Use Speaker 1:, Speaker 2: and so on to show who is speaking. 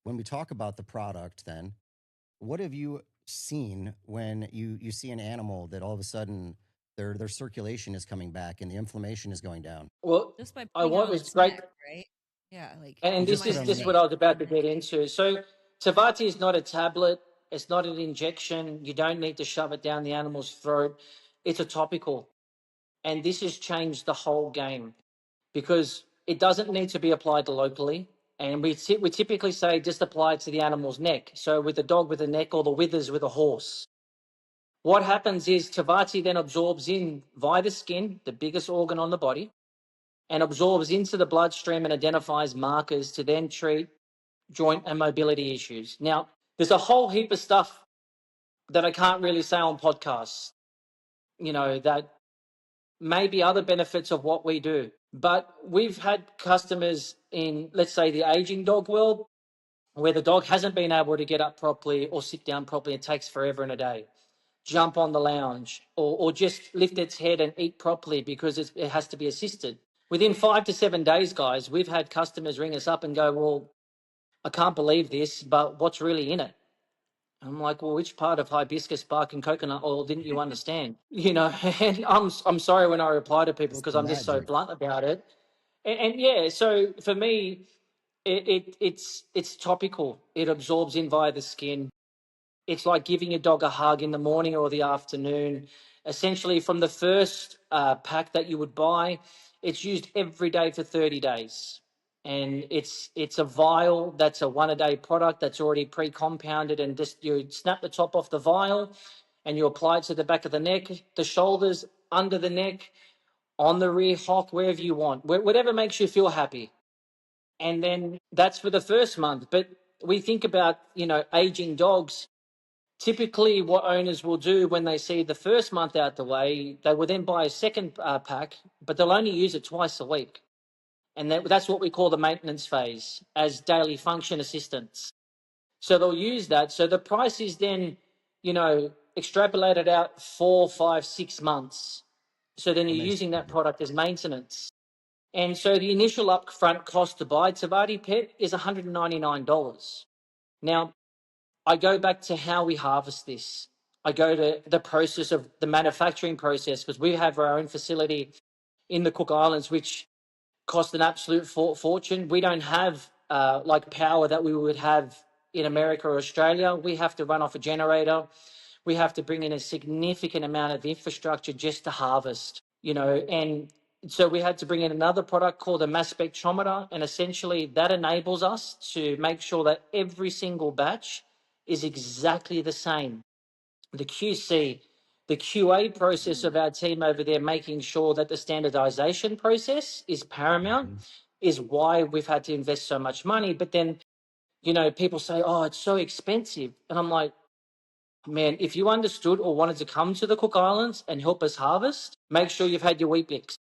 Speaker 1: when we talk about the product, then what have you seen when you see an animal that all of a sudden their circulation is coming back and the inflammation is going down?
Speaker 2: Well,
Speaker 3: Just by
Speaker 2: I
Speaker 3: putting it
Speaker 2: want
Speaker 3: on
Speaker 2: it's
Speaker 3: its
Speaker 2: great,
Speaker 3: neck, right? Yeah, like
Speaker 2: and
Speaker 1: You
Speaker 3: you
Speaker 1: just
Speaker 2: this
Speaker 1: put
Speaker 3: might
Speaker 1: it
Speaker 2: is
Speaker 1: on the
Speaker 2: just
Speaker 1: neck.
Speaker 2: what I was about to get into. So, Tvati is not a tablet. It's not an injection. You don't need to shove it down the animal's throat. It's a topical, and this has changed the whole game because it doesn't need to be applied locally. And we typically say just apply it to the animal's neck. So with the dog with the neck or the withers with a horse. What happens is Tvati then absorbs in via the skin, the biggest organ on the body, and absorbs into the bloodstream and identifies markers to then treat joint and mobility issues. Now, there's a whole heap of stuff that I can't really say on podcasts, that may be other benefits of what we do. But we've had customers in, let's say, the aging dog world where the dog hasn't been able to get up properly or sit down properly. It takes forever and a day. Jump on the lounge or just lift its head and eat properly because it has to be assisted. Within 5 to 7 days, guys, we've had customers ring us up and go, well, I can't believe this, but what's really in it? I'm like, well, which part of hibiscus bark and coconut oil didn't you understand? And I'm sorry when I reply to people
Speaker 1: It's
Speaker 2: because
Speaker 1: the
Speaker 2: I'm just so
Speaker 1: magic.
Speaker 2: blunt about it. And yeah, so for me, it's topical. It absorbs in via the skin. It's like giving your dog a hug in the morning or the afternoon. Essentially, from the first pack that you would buy, it's used every day for 30 days. And it's a vial that's a one-a-day product that's already pre-compounded, and just you snap the top off the vial and you apply it to the back of the neck, the shoulders, under the neck, on the rear hock, wherever you want, whatever makes you feel happy. And then that's for the first month. But we think about, aging dogs. Typically, what owners will do when they see the first month out the way, they will then buy a second pack, but they'll only use it twice a week. And that's what we call the maintenance phase as daily function assistance. So they'll use that. So the price is then, extrapolated out 4, 5, 6 months. So then
Speaker 1: That
Speaker 2: you're
Speaker 1: makes
Speaker 2: using
Speaker 1: sense.
Speaker 2: that product as maintenance. And so the initial upfront cost to buy Tvati Pet is $199. Now, I go back to how we harvest this. I go to the process of the manufacturing process because we have our own facility in the Cook Islands, which cost an absolute fortune. We don't have like power that we would have in America or Australia. We have to run off a generator. We have to bring in a significant amount of infrastructure just to harvest, and so we had to bring in another product called a mass spectrometer. And essentially that enables us to make sure that every single batch is exactly the same. The QC, the QA process of our team over there, making sure that the standardization process is paramount,
Speaker 1: Hmm.
Speaker 2: is why we've had to invest so much money. But then, people say, oh, it's so expensive. And I'm like, man, if you understood or wanted to come to the Cook Islands and help us harvest, make sure you've had your wheat bix.